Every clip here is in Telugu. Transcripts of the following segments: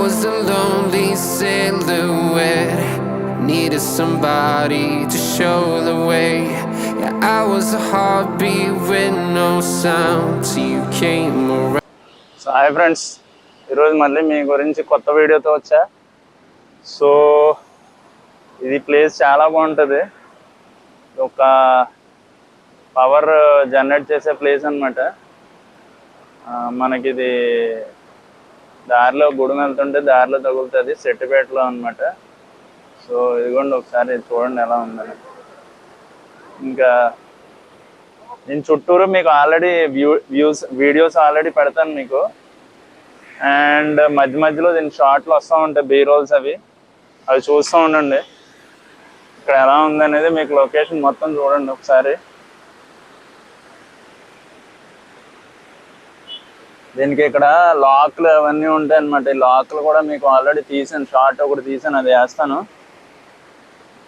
was a lonely silhouette, needed somebody to show the way. Yeah, I was a heartbeat with no sound till you came around. So hi friends, ఈరోజు మళ్ళీ మీ గురించి కొత్త వీడియోతో వచ్చా. సో ఇది ప్లేస్ చాలా బాగుంటుంది. ఒక పవర్ జనరేట్ చేసే ప్లేస్ అనమాట. మనకి ఇది దారిలో గుడి వెళ్తుంటే దారిలో తగులుతుంది, సెట్టిపేటలో అనమాట. సో ఇదిగోండి, ఒకసారి చూడండి ఎలా ఉందని. ఇంకా నేను చుట్టూరు మీకు ఆల్రెడీ వీడియోస్ ఆల్రెడీ పెడతాను మీకు. అండ్ మధ్య మధ్యలో దీని షార్ట్లు వస్తూ ఉంటాయి, బీ రోల్స్. అవి చూస్తూ ఉండండి. ఇక్కడ ఎలా ఉందనేది మీకు లొకేషన్ మొత్తం చూడండి ఒకసారి. దీనికి ఇక్కడ లాక్లు అవన్నీ ఉంటాయి అనమాట. ఈ లాక్లు కూడా మీకు ఆల్రెడీ తీసాను, షార్ట్ ఒకటి తీసాను, అది వేస్తాను.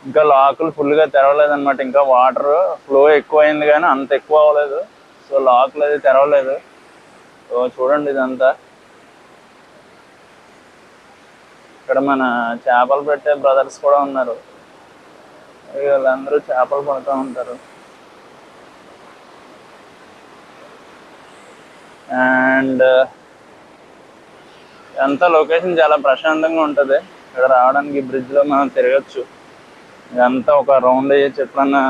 ఇంకా లాకులు ఫుల్గా తెరవలేదన్నమాట. ఇంకా వాటర్ ఫ్లో ఎక్కువైంది కానీ అంత ఎక్కువ అవ్వలేదు. సో లాక్లు అది తెరవలేదు. సో చూడండి ఇదంతా. ఇక్కడ మన చేపలు పెట్టే బ్రదర్స్ కూడా ఉన్నారు. వీళ్ళందరూ చేపలు పడుతూ ఉంటారు. అండ్ అంతా లొకేషన్ చాలా ప్రశాంతంగా ఉంటుంది. ఇక్కడ రావడానికి బ్రిడ్జ్లో మనం తిరగచ్చు. ఇదంతా ఒక రౌండ్ వేయచ్చు. ఎప్పుడన్నా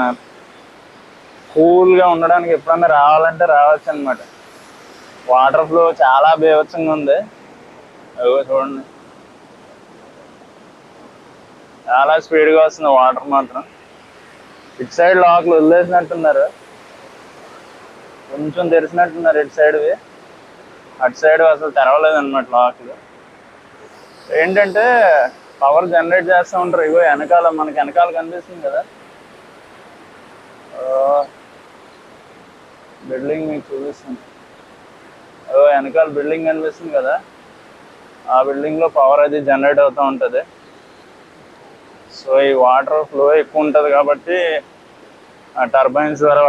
కూల్గా ఉండడానికి ఎప్పుడన్నా రావాలంటే రావచ్చు అనమాట. వాటర్ ఫ్లో చాలా బీభత్సంగా ఉంది. అవి చూడండి, చాలా స్పీడ్గా వస్తుంది వాటర్ మాత్రం. ఇటు సైడ్ లాక్లు వదిలేసినట్టున్నారు, కొంచెం తెరిచినట్టున్నారు ఇటు సైడ్వి. అటు సైడ్ అసలు తెరవలేదు అనమాట లాక్లు. ఏంటంటే పవర్ జనరేట్ చేస్తూ ఉంటారు. ఇగో వెనకాల, మనకి వెనకాల కనిపిస్తుంది కదా బిల్డింగ్, మీకు చూపిస్తుంది. వెనకాల బిల్డింగ్ కనిపిస్తుంది కదా, ఆ బిల్డింగ్లో పవర్ అది జనరేట్ అవుతూ ఉంటుంది. సో ఈ వాటర్ ఫ్లో ఎక్కువ ఉంటుంది కాబట్టి ఆ టర్బైన్స్ ద్వారా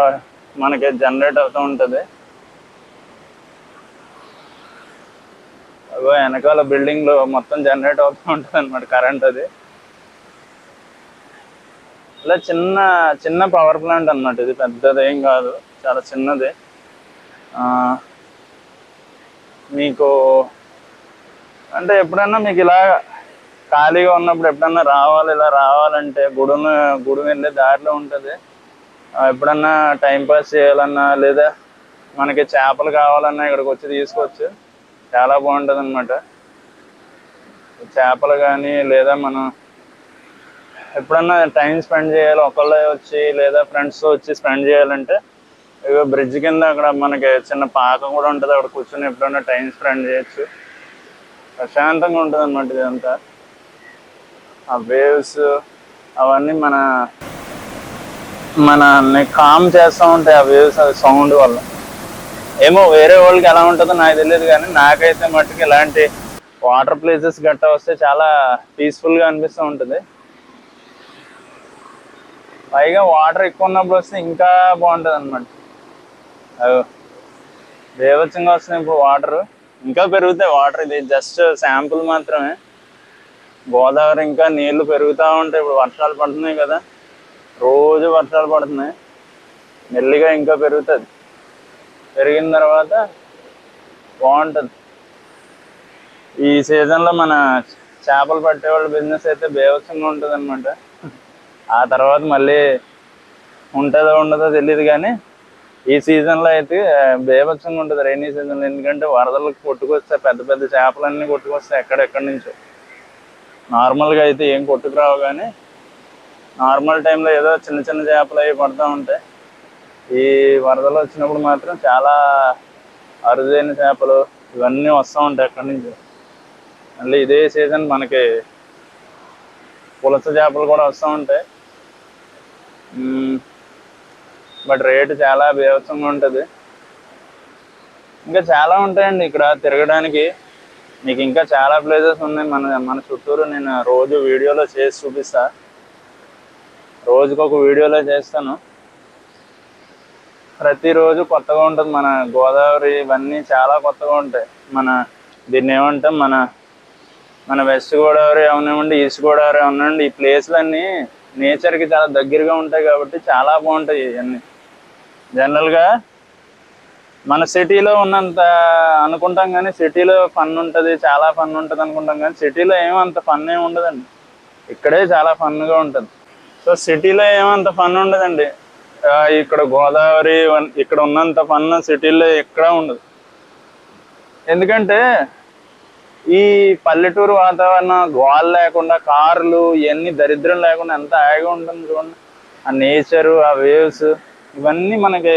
మనకి జనరేట్ అవుతూ ఉంటుంది. అగో వెనకాల బిల్డింగ్లో మొత్తం జనరేట్ అవుతూ ఉంటుంది అనమాట కరెంట్. అది ఇలా చిన్న చిన్న పవర్ ప్లాంట్ అనమాట. ఇది పెద్దది ఏం కాదు, చాలా చిన్నది. మీకు అంటే ఎప్పుడన్నా మీకు ఇలా ఖాళీగా ఉన్నప్పుడు ఎప్పుడన్నా ఇలా రావాలంటే గుడి వెళ్ళే దారిలో ఉంటుంది. ఎప్పుడన్నా టైంపాస్ చేయాలన్నా లేదా మనకి చేపలు కావాలన్నా ఇక్కడికి వచ్చి తీసుకోవచ్చు. చాలా బాగుంటుంది అనమాట. చేపలు కానీ లేదా మనం ఎప్పుడన్నా టైం స్పెండ్ చేయాలి ఒకళ్ళే వచ్చి లేదా ఫ్రెండ్స్తో వచ్చి స్పెండ్ చేయాలంటే ఇక బ్రిడ్జ్ కింద అక్కడ మనకి చిన్న పాక కూడా ఉంటుంది. అక్కడ కూర్చొని ఎప్పుడన్నా టైం స్పెండ్ చేయొచ్చు. ప్రశాంతంగా ఉంటుంది అనమాట ఇదంతా. ఆ వేవ్స్ అవన్నీ మనల్ని కామ్ చేస్తూ ఉంటాయి. ఆ వేవ్స్ సౌండ్ వల్ల. ఏమో వేరే వాళ్ళకి ఎలా ఉంటుందో నాకు తెలియదు కానీ నాకైతే మట్టుకు ఇలాంటి వాటర్ ప్లేసెస్ గట్టా వస్తే చాలా పీస్ఫుల్గా అనిపిస్తూ ఉంటుంది. పైగా వాటర్ ఎక్కువ ఉన్నప్పుడు వస్తే ఇంకా బాగుంటుంది అనమాట. బీభత్సంగా వస్తుంది ఇప్పుడు వాటర్. ఇంకా పెరుగుతాయి వాటర్. ఇది జస్ట్ శాంపుల్ మాత్రమే. గోదావరి ఇంకా నీళ్లు పెరుగుతూ ఉంటాయి. ఇప్పుడు వర్షాలు పడుతున్నాయి కదా, రోజు వర్షాలు పడుతున్నాయి. మెల్లిగా ఇంకా పెరుగుతుంది. పెరిగిన తర్వాత బాగుంటుంది. ఈ సీజన్లో మన చేపలు పట్టేవాళ్ళ బిజినెస్ అయితే బీభత్సంగా ఉంటుంది అనమాట. ఆ తర్వాత మళ్ళీ ఉంటుందో ఉండదో తెలియదు కానీ ఈ సీజన్లో అయితే బీభత్సంగా ఉంటుంది, రైనీ సీజన్లో. ఎందుకంటే వరదలకు కొట్టుకొస్తాయి, పెద్ద పెద్ద చేపలన్నీ కొట్టుకొస్తాయి ఎక్కడెక్కడి నుంచో. నార్మల్గా అయితే ఏం కొట్టుకురావు కానీ నార్మల్ టైంలో ఏదో చిన్న చిన్న చేపలు అవి పడుతూ ఉంటాయి. ఈ వరదలు వచ్చినప్పుడు మాత్రం చాలా అరుదైన చేపలు ఇవన్నీ వస్తూ ఉంటాయి ఎక్కడి నుంచి. మళ్ళీ ఇదే సీజన్ మనకి పులస చేపలు కూడా వస్తూ ఉంటాయి. బట్ రేటు చాలా బీభత్సంగా ఉంటుంది. ఇంకా చాలా ఉంటాయండి ఇక్కడ తిరగడానికి. మీకు ఇంకా చాలా ప్లేసెస్ ఉన్నాయి మన చుట్టూరు. నేను రోజు వీడియోలో చేసి చూపిస్తా. రోజుకొక వీడియోలో చేస్తాను. ప్రతిరోజు కొత్తగా ఉంటుంది. మన గోదావరి ఇవన్నీ చాలా కొత్తగా ఉంటాయి. దీన్ని ఏమంటాం, మన మన వెస్ట్ గోదావరి అవనివ్వండి, ఈస్ట్ గోదావరి అవనివ్వండి, ఈ ప్లేస్లన్నీ నేచర్కి చాలా దగ్గరగా ఉంటాయి కాబట్టి చాలా బాగుంటాయి ఇవన్నీ. జనరల్గా మన సిటీలో ఉన్నంత అనుకుంటాం కానీ సిటీలో ఫన్ ఉంటుంది, చాలా ఫన్ ఉంటుంది అనుకుంటాం కానీ సిటీలో ఏమంత ఫన్ ఏమి ఉండదండి. ఇక్కడే చాలా ఫన్గా ఉంటుంది. సో సిటీలో ఏమంత ఫన్ ఉండదండి. ఇక్కడ గోదావరి ఇక్కడ ఉన్నంత ఫన్ సిటీలో ఎక్కడా ఉండదు. ఎందుకంటే ఈ పల్లెటూరు వాతావరణం గోల లేకుండా, కార్లు ఇవన్నీ దరిద్రం లేకుండా ఎంత హాయిగా ఉంటుంది చూడండి. ఆ నేచరు, ఆ వేవ్స్ ఇవన్నీ మనకి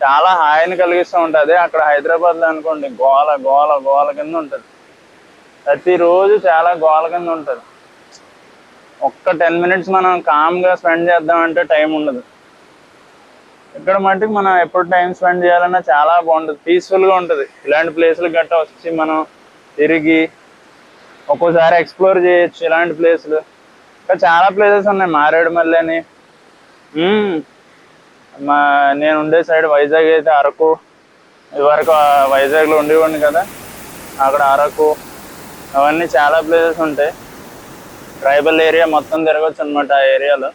చాలా హాయిని కలిగిస్తూ ఉంటుంది. అక్కడ హైదరాబాద్లో అనుకోండి గోల గోల గోల కింద ఉంటుంది. ప్రతిరోజు చాలా గోల కింద ఉంటుంది. ఒక్క 10 minutes మనం కామ్గా స్పెండ్ చేద్దామంటే టైం ఉండదు. ఇక్కడ మటుకు మనం ఎప్పుడు టైం స్పెండ్ చేయాలన్నా చాలా బాగుంటుంది, పీస్ఫుల్గా ఉంటుంది. ఇలాంటి ప్లేసులకు గట్టా వచ్చి మనం తిరిగి ఒక్కోసారి ఎక్స్ప్లోర్ చేయొచ్చు ఇలాంటి ప్లేసులు. ఇంకా చాలా ప్లేసెస్ ఉన్నాయి. మారేడుమల్లి అని, నేను ఉండే సైడ్ వైజాగ్ అయితే అరకు, ఇదివరకు వైజాగ్లో ఉండేవాడిని కదా, అక్కడ అరకు అవన్నీ చాలా ప్లేసెస్ ఉంటాయి. ట్రైబల్ ఏరియా మొత్తం తిరగచ్చు అనమాట ఆ ఏరియాలో.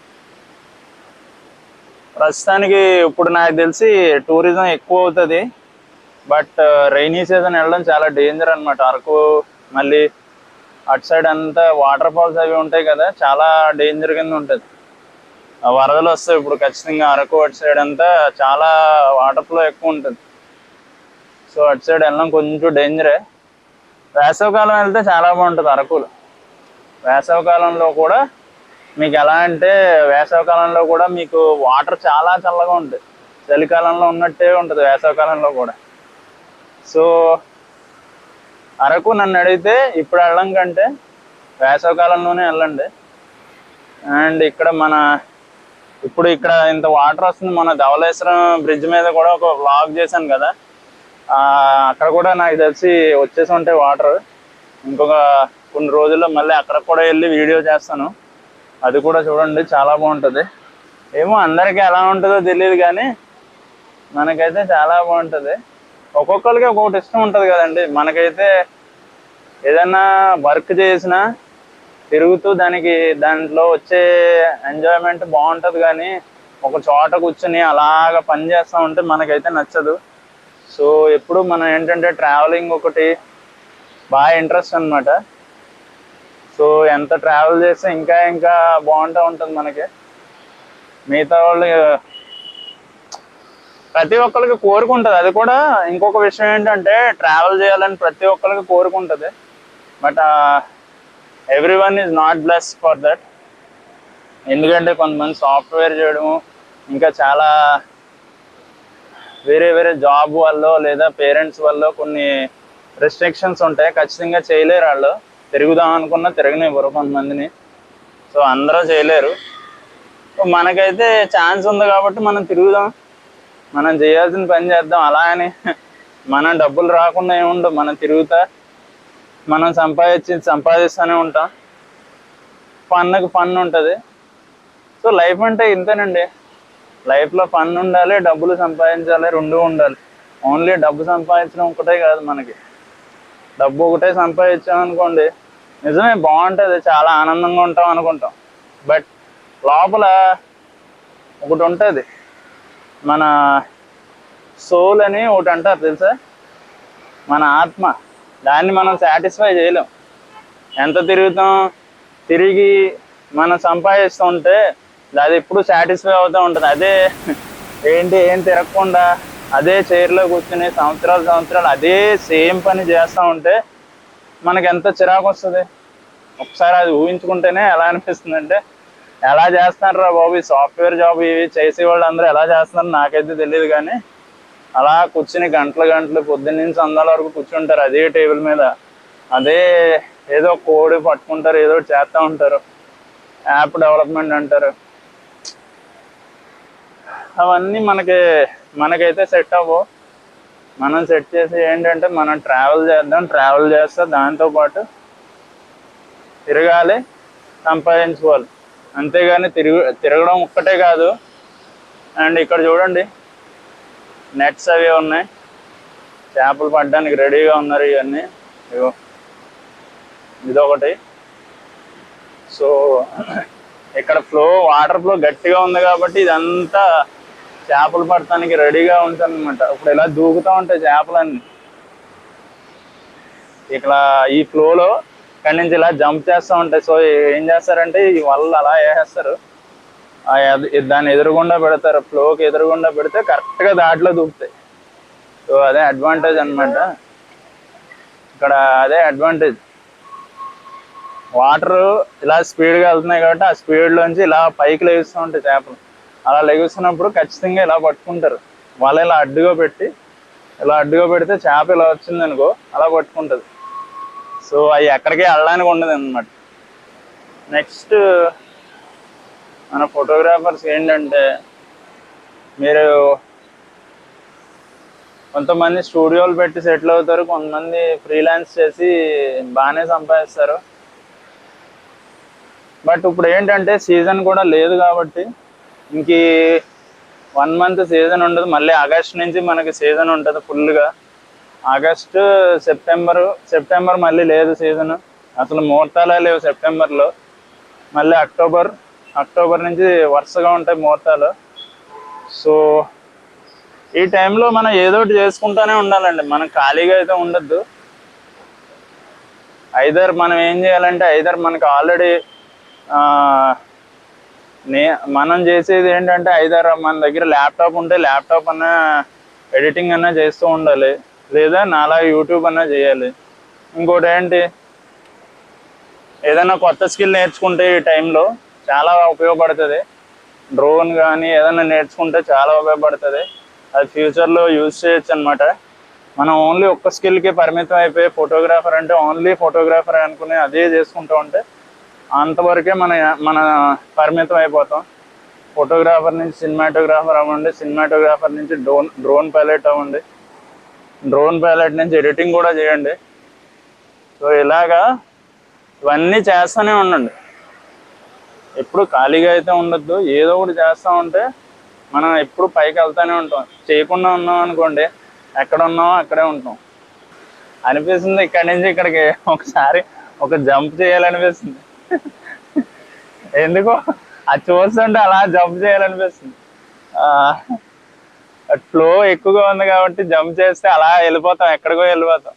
ప్రస్తుతానికి ఇప్పుడు నాకు తెలిసి టూరిజం ఎక్కువ అవుతుంది. బట్ రైనీ సీజన్ వెళ్ళడం చాలా డేంజర్ అనమాట. అరకు మళ్ళీ అటు సైడ్ అంతా వాటర్ ఫాల్స్ అవి ఉంటాయి కదా, చాలా డేంజర్ కింద ఉంటుంది. వరదలు వస్తాయి ఇప్పుడు ఖచ్చితంగా. అరకు అటు సైడ్ అంతా చాలా వాటర్ ఫ్లో ఎక్కువ ఉంటుంది. సో అటు సైడ్ వెళ్ళడం కొంచెం డేంజరే. వేసవికాలం వెళ్తే చాలా బాగుంటుంది అరకులో. వేసవికాలంలో కూడా మీకు ఎలా అంటే, వేసవికాలంలో కూడా మీకు వాటర్ చాలా చల్లగా ఉంటుంది. చలికాలంలో ఉన్నట్టే ఉంటుంది వేసవికాలంలో కూడా. సో అరకు నన్ను అడిగితే ఇప్పుడు వెళ్ళడం కంటే వేసవికాలంలోనే వెళ్ళండి. అండ్ ఇక్కడ ఇప్పుడు ఇక్కడ ఇంత వాటర్ వస్తుంది. మన ధవళేశ్వరం బ్రిడ్జ్ మీద కూడా ఒక వ్లాగ్ చేశాను కదా, అక్కడ కూడా నాకు తెలిసి వచ్చేసి ఉంటాయి వాటర్. ఇంకొక కొన్ని రోజుల్లో మళ్ళీ అక్కడ కూడా వెళ్ళి వీడియో చేస్తాను, అది కూడా చూడండి, చాలా బాగుంటుంది. ఏమో అందరికీ ఎలా ఉంటుందో తెలియదు కానీ మనకైతే చాలా బాగుంటుంది. ఒక్కొక్కరికి ఒక్కొక్కటి ఇష్టం ఉంటుంది కదండి. మనకైతే ఏదైనా వర్క్ చేసినా తిరుగుతూ దాంట్లో వచ్చే ఎంజాయ్మెంట్ బాగుంటుంది కానీ ఒక చోట కూర్చొని అలాగ పని చేస్తూ ఉంటే మనకైతే నచ్చదు. సో ఎప్పుడు మనం ఏంటంటే ట్రావెలింగ్ ఒకటి బాగా ఇంట్రెస్ట్ అనమాట. సో ఎంత ట్రావెల్ చేస్తే ఇంకా ఇంకా బాగుంటూ ఉంటుంది మనకి. మిగతా వాళ్ళు ప్రతి ఒక్కరికి కోరుకుంటుంది. అది కూడా ఇంకొక విషయం ఏంటంటే, ట్రావెల్ చేయాలని ప్రతి ఒక్కరికి కోరుకుంటుంది. But everyone is not bless for that. ఎందుకంటే కొంతమంది సాఫ్ట్వేర్ చేయడము, ఇంకా చాలా వేరే వేరే జాబ్ వల్ల లేదా పేరెంట్స్ వల్ల కొన్ని రెస్ట్రిక్షన్స్ ఉంటాయి, ఖచ్చితంగా చేయలేరు. వాళ్ళు తిరుగుదాం అనుకున్నా తిరగనివ్వరు కొంతమందిని. సో అందరూ చేయలేరు. సో మనకైతే ఛాన్స్ ఉంది కాబట్టి మనం తిరుగుదాం, మనం చేయాల్సిన పని చేద్దాం. అలా అని మనం డబ్బులు రాకుండా ఏముండవు. మనం తిరుగుతా మనం సంపాదిస్తూనే ఉంటాం. ఫన్కి ఫన్ ఉంటుంది. సో లైఫ్ అంటే ఇంతేనండి. లైఫ్లో ఫన్ ఉండాలి, డబ్బులు సంపాదించాలి, రెండు ఉండాలి. ఓన్లీ డబ్బు సంపాదించడం ఒకటే కాదు. మనకి డబ్బు ఒకటే సంపాదించామనుకోండి నిజమే బాగుంటుంది, చాలా ఆనందంగా ఉంటాం అనుకుంటాం. బట్ లోపల ఒకటి ఉంటుంది, మన సోల్ అని ఒకటి అంటారు తెలుసా, మన ఆత్మ. దాన్ని మనం సాటిస్ఫై చేయలేం. ఎంత తిరిగి మనం సంపాదిస్తూ ఉంటే అది ఎప్పుడు సాటిస్ఫై అవుతూ ఉంటుంది. అదే ఏం తిరగకుండా అదే చైర్లో కూర్చుని సంవత్సరాలు అదే సేమ్ పని చేస్తూ ఉంటే మనకి ఎంత చిరాకు వస్తుంది. ఒకసారి అది ఊహించుకుంటేనే ఎలా అనిపిస్తుంది అంటే, ఎలా చేస్తున్నారా బాబు ఈ సాఫ్ట్వేర్ జాబ్ ఇవి చేసేవాళ్ళు అందరూ ఎలా చేస్తున్నారు నాకైతే తెలియదు. కానీ అలా కూర్చుని గంటలు పొద్దున్న నుంచి అందాల వరకు కూర్చుంటారు అదే టేబుల్ మీద. అదే ఏదో కోడ్ పట్టుకుంటారు, ఏదో చేస్తూ ఉంటారు, యాప్ డెవలప్మెంట్ అంటారు. అవన్నీ మనకైతే సెట్ అవ్వవు. మనం సెట్ చేసి ఏంటంటే మనం ట్రావెల్ చేస్తే దాంతోపాటు తిరగాలి, సంపాదించుకోవాలి. అంతేగాని తిరగడం ఒక్కటే కాదు. అండ్ ఇక్కడ చూడండి నెట్స్ అవి ఉన్నాయి, చేపలు పట్టడానికి రెడీగా ఉన్నారు. ఇవన్నీ ఇదొకటి. సో ఇక్కడ వాటర్ ఫ్లో గట్టిగా ఉంది కాబట్టి ఇదంతా చేపలు పడటానికి రెడీగా ఉంటుంది అనమాట. ఇప్పుడు ఇలా దూకుతూ ఉంటాయి చేపలన్నీ. ఇక్కడ ఈ ఫ్లోలో ఇక్కడి నుంచి ఇలా జంప్ చేస్తూ ఉంటాయి. సో ఏం చేస్తారంటే ఈ వల్ల అలా వేసేస్తారు, దాన్ని ఎదురుగుండా పెడతారు. ఫ్లోకి ఎదురుగుండా పెడితే కరెక్ట్గా దాంట్లో దూకుతాయి. సో అదే అడ్వాంటేజ్ అనమాట ఇక్కడ. అదే అడ్వాంటేజ్. వాటర్ ఇలా స్పీడ్గా వెళ్తున్నాయి కాబట్టి ఆ స్పీడ్లోంచి ఇలా పైకి లెగుస్తూ ఉంటాయి చేపలు. అలా లెగుస్తున్నప్పుడు ఖచ్చితంగా ఇలా పట్టుకుంటారు. వాళ్ళు ఇలా అడ్డుగా పెడితే చేప ఇలా వచ్చింది అనుకో అలా పట్టుకుంటుంది. సో అవి ఎక్కడికి వెళ్ళడానికి ఉండదు అనమాట. నెక్స్ట్ మన ఫోటోగ్రాఫర్స్ ఏంటంటే, మీరు కొంతమంది స్టూడియోలు పెట్టి సెటిల్ అవుతారు, కొంతమంది ఫ్రీలాన్స్ చేసి బాగానే సంపాదిస్తారు. బట్ ఇప్పుడు ఏంటంటే సీజన్ కూడా లేదు కాబట్టి ఇంక 1 month సీజన్ ఉండదు. మళ్ళీ ఆగస్ట్ నుంచి మనకి సీజన్ ఉంటుంది ఫుల్గా. ఆగస్టు సెప్టెంబర్ మళ్ళీ లేదు సీజన్. అసలు ముహూర్తాలే లేవు సెప్టెంబర్లో. మళ్ళీ అక్టోబర్ నుంచి వరుసగా ఉంటాయి ముహూర్తాలు. సో ఈ టైంలో మనం ఏదో ఒకటి చేసుకుంటూనే ఉండాలండి. మనం ఖాళీగా అయితే ఉండద్దు. ఐదర్ మనం ఏం చేయాలంటే, మనకు ఆల్రెడీ మనం చేసేది ఏంటంటే, మన దగ్గర ల్యాప్టాప్ ఉంటే ల్యాప్టాప్ అన్నా ఎడిటింగ్ అన్నా చేస్తూ ఉండాలి, లేదా నాలా యూట్యూబ్ అన్నా చేయాలి. ఇంకోటి ఏంటి, ఏదైనా కొత్త స్కిల్ నేర్చుకుంటే ఈ టైంలో చాలా ఉపయోగపడుతుంది. డ్రోన్ కానీ ఏదైనా నేర్చుకుంటే చాలా ఉపయోగపడుతుంది. అది ఫ్యూచర్లో యూజ్ చేయొచ్చు అనమాట. మనం ఓన్లీ ఒక్క స్కిల్కి పరిమితం అయిపోయి ఫోటోగ్రాఫర్ అంటే ఓన్లీ ఫోటోగ్రాఫర్ అనుకుని అదే చేసుకుంటూ ఉంటే అంతవరకే మన పరిమితం అయిపోతాం. ఫోటోగ్రాఫర్ నుంచి సినిమాటోగ్రాఫర్ అవ్వండి, సినిమాటోగ్రాఫర్ నుంచి డ్రోన్ పైలట్ అవ్వండి, డ్రోన్ పైలట్ నుంచి ఎడిటింగ్ కూడా చేయండి. సో ఇలాగా ఇవన్నీ చేస్తూనే ఉండండి. ఎప్పుడు ఖాళీగా అయితే ఉండొద్దు. ఏదో ఒకటి చేస్తూ ఉంటే మనం ఎప్పుడు పైకి వెళ్తూనే ఉంటాం. చేయకుండా ఉన్నాం అనుకోండి, ఎక్కడ ఉన్నామో అక్కడే ఉంటాం. అనిపిస్తుంది ఇక్కడి నుంచి ఇక్కడికి ఒకసారి ఒక జంప్ చేయాలనిపిస్తుంది. ఎందుకో అది చూస్తుంటే అలా జంప్ చేయాలనిపిస్తుంది. ఫ్లో ఎక్కువగా ఉంది కాబట్టి జంప్ చేస్తే అలా వెళ్ళిపోతాం, ఎక్కడికో వెళ్ళిపోతాం.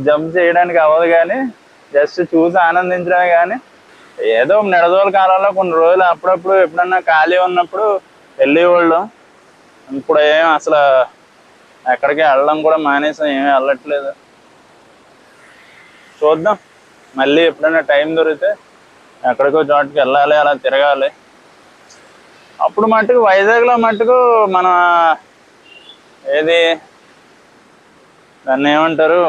జంప్ చేయడానికి అవ్వదు, కానీ జస్ట్ చూసి ఆనందించడమే. కానీ ఏదో నెడదోల కాలంలో కొన్ని రోజులు అప్పుడప్పుడు ఎప్పుడన్నా ఖాళీ ఉన్నప్పుడు వెళ్ళేవాళ్ళు. ఇప్పుడు ఏం అసలు ఎక్కడికి వెళ్ళడం కూడా మానేసాం, ఏమీ వెళ్ళట్లేదు. చూద్దాం, మళ్ళీ ఎప్పుడైనా టైం దొరికితే ఎక్కడికో చోటుకి వెళ్ళాలి, అలా తిరగాలి. అప్పుడు మట్టుకు వైజాగ్లో మట్టుకు మన దాన్ని ఏమంటారు,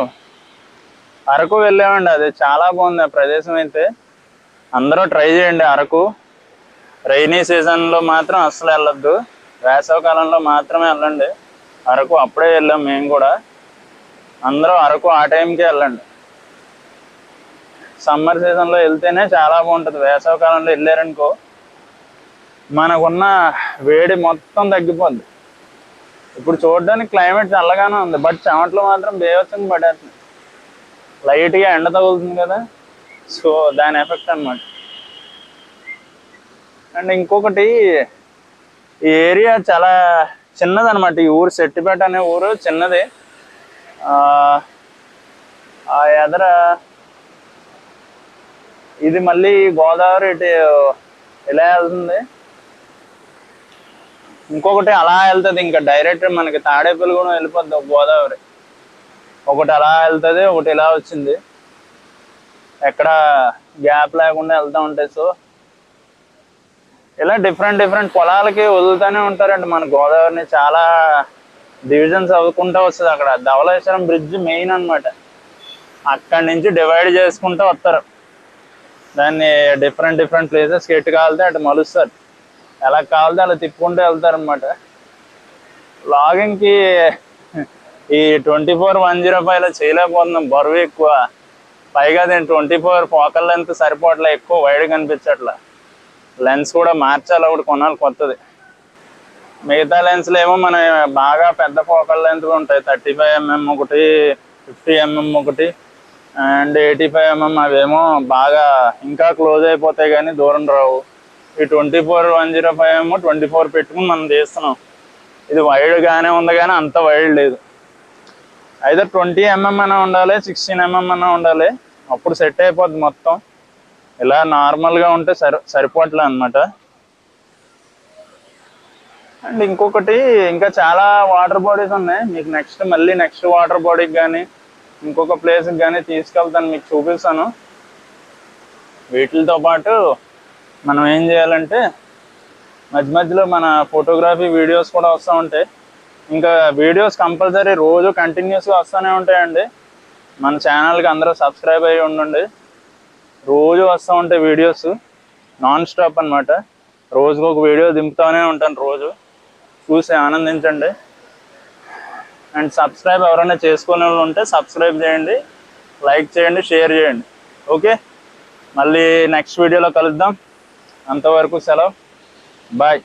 అరకు వెళ్ళామండి. అది చాలా బాగుంది ఆ ప్రదేశం. అయితే అందరూ ట్రై చేయండి అరకు. రైనీ సీజన్లో మాత్రం అస్సలు వెళ్ళొద్దు, వేసవికాలంలో మాత్రమే వెళ్ళండి అరకు. అప్పుడే వెళ్ళాం మేము కూడా. అందరూ అరకు ఆ టైంకే వెళ్ళండి. సమ్మర్ సీజన్లో వెళ్తేనే చాలా బాగుంటుంది. వేసవికాలంలో వెళ్ళారనుకో మనకున్న వేడి మొత్తం తగ్గిపోద్ది. ఇప్పుడు చూడడానికి క్లైమేట్ చల్లగానే ఉంది, బట్ చెమటలు మాత్రం బేవచ్చంగా పడేస్తుంది. లైట్గా ఎండ తగులుతుంది కదా, సో దాని ఎఫెక్ట్ అనమాట. అండ్ ఇంకొకటి, ఈ ఏరియా చాలా చిన్నదనమాట. ఈ ఊరు సెట్టిపేట అనే ఊరు చిన్నది. ఆ ఎదర ఇది మళ్ళీ గోదావరి ఇటు ఇలా వెళ్తుంది, ఇంకొకటి అలా వెళ్తుంది. ఇంకా డైరెక్ట్ మనకి తాడేపల్లిగూడెం వెళ్ళిపోద్ది గోదావరి. ఒకటి అలా వెళ్తుంది, ఒకటి ఇలా వచ్చింది. ఎక్కడ గ్యాప్ లేకుండా వెళ్తూ ఉంటాయి. సో ఇలా డిఫరెంట్ పొలాలకి వదులుతూనే ఉంటారండి మన గోదావరిని. చాలా డివిజన్స్ అవ్వకుండా వస్తుంది. అక్కడ ధవళేశ్వరం బ్రిడ్జ్ మెయిన్ అనమాట. అక్కడి నుంచి డివైడ్ చేసుకుంటూ వస్తారు. దాన్ని డిఫరెంట్ ప్లేసెస్కి ఎటు కావాలితే అటు మలుస్తారు. ఎలా కావాలితే అలా తిప్పుకుంటూ వెళ్తారనమాట. లాగింగ్కి ఈ 24-105లో చేయలేకపోతున్నాం, బరువు ఎక్కువ. పైగా దీని 24 ఫోకల్ లెంత్ సరిపోవట్లే, ఎక్కువ వైడ్ కనిపించట్లా. లెన్స్ కూడా మార్చాలి, ఒకటి కొనాలి కొత్తది. మిగతా లెన్స్లు ఏమో మన బాగా పెద్ద ఫోకల్ లెంత్ ఉంటాయి. 35mm ఒకటి, 50mm ఒకటి, అండ్ 85mm అవేమో బాగా ఇంకా క్లోజ్ అయిపోతాయి కానీ దూరం రావు. ఈ 24-105 ఏమో 24 పెట్టుకుని మనం తీస్తున్నాం. ఇది వైడ్గానే ఉంది కానీ అంత వైడ్ లేదు. అయితే 20mm అన్నా ఉండాలి, 16mm అన్నా ఉండాలి, అప్పుడు సెట్ అయిపోద్ది మొత్తం. ఇలా నార్మల్గా ఉంటే సరిపోవట్లే అనమాట. అండ్ ఇంకొకటి ఇంకా చాలా వాటర్ బాడీస్ ఉన్నాయి. మీకు నెక్స్ట్ వాటర్ బాడీకి కానీ ఇంకొక ప్లేస్కి కానీ తీసుకెళ్తాను, మీకు చూపిస్తాను. వీటితో పాటు మనం ఏం చేయాలంటే మధ్యలో మన ఫోటోగ్రఫీ వీడియోస్ కూడా వస్తూ ఉంటాయి. ఇంకా వీడియోస్ కంపల్సరీ రోజు కంటిన్యూస్గా వస్తూనే ఉంటాయండి. మన ఛానల్కి అందరూ సబ్స్క్రైబ్ అయ్యి ఉండండి. రోజు వస్తూ ఉంటాయి వీడియోస్, నాన్ స్టాప్ అనమాట. రోజుకు ఒక వీడియో దింపుతూనే ఉంటాను, రోజు చూసి ఆనందించండి. అండ్ సబ్స్క్రైబ్ ఎవరైనా చేసుకునే వాళ్ళు ఉంటే సబ్స్క్రైబ్ చేయండి, లైక్ చేయండి, షేర్ చేయండి. ఓకే, మళ్ళీ నెక్స్ట్ వీడియోలో కలుద్దాం. అంతవరకు సెలవు, బాయ్.